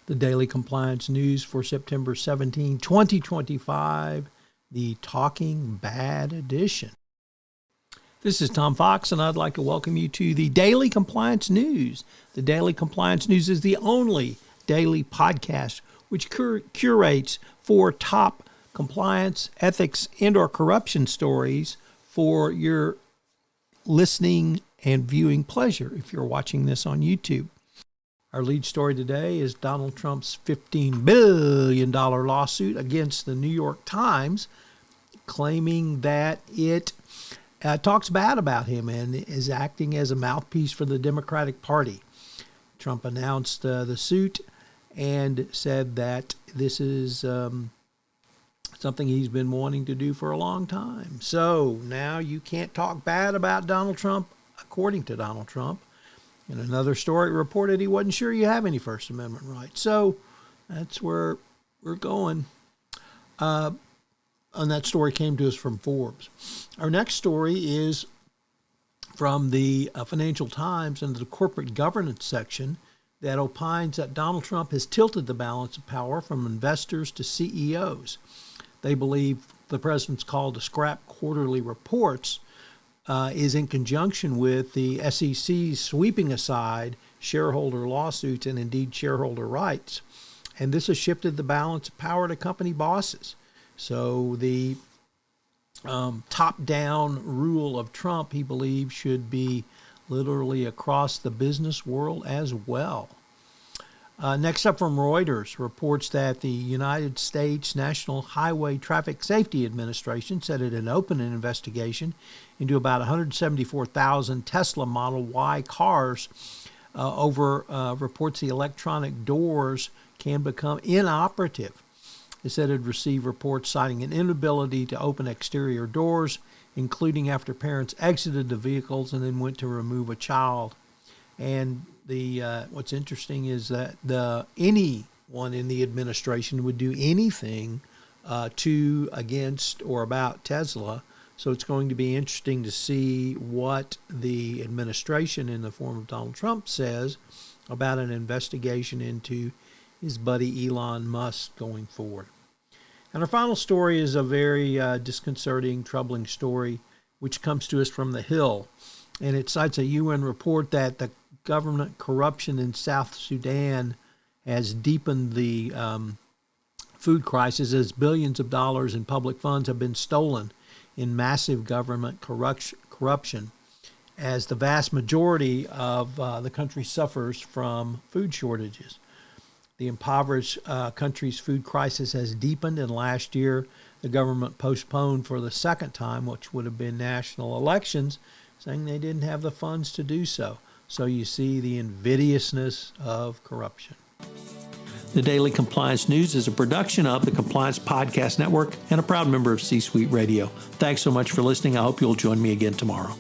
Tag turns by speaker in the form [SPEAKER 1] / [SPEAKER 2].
[SPEAKER 1] the Daily Compliance News for September 17, 2025, the Talking Bad edition. This is Tom Fox, and I'd like to welcome you to the Daily Compliance News. The Daily Compliance News is the only daily podcast which curates 4 top compliance, ethics, and/or corruption stories for your listening and viewing pleasure if you're watching this on YouTube. Our lead story today is Donald Trump's $15 billion lawsuit against the New York Times, claiming that it talks bad about him and is acting as a mouthpiece for the Democratic Party. Trump announced the suit and said that this is something he's been wanting to do for a long time. So now you can't talk bad about Donald Trump, according to Donald Trump. In another story, it reported he wasn't sure you have any First Amendment rights. So that's where we're going. And that story came to us from Forbes. Our next story is from the Financial Times and the corporate governance section that opines that Donald Trump has tilted the balance of power from investors to CEOs. They believe the president's call to scrap quarterly reports is in conjunction with the SEC's sweeping aside shareholder lawsuits and indeed shareholder rights. And this has shifted the balance of power to company bosses. So the top-down rule of Trump, he believes, should be literally across the business world as well. Next up from Reuters reports that the United States National Highway Traffic Safety Administration said it had opened an investigation into about 174,000 Tesla Model Y cars over reports the electronic doors can become inoperative. It said it had received reports citing an inability to open exterior doors, including after parents exited the vehicles and then went to remove a child. And what's interesting is that anyone in the administration would do anything to, against, or about Tesla. So it's going to be interesting to see what the administration in the form of Donald Trump says about an investigation into his buddy Elon Musk going forward. And our final story is a very disconcerting, troubling story, which comes to us from The Hill. And it cites a UN report that the government corruption in South Sudan has deepened the food crisis as billions of dollars in public funds have been stolen in massive government corruption, as the vast majority of the country suffers from food shortages. The impoverished country's food crisis has deepened, and last year the government postponed for the second time, which would have been national elections, saying they didn't have the funds to do so. So you see the invidiousness of corruption. The Daily Compliance News is a production of the Compliance Podcast Network and a proud member of C-Suite Radio. Thanks so much for listening. I hope you'll join me again tomorrow.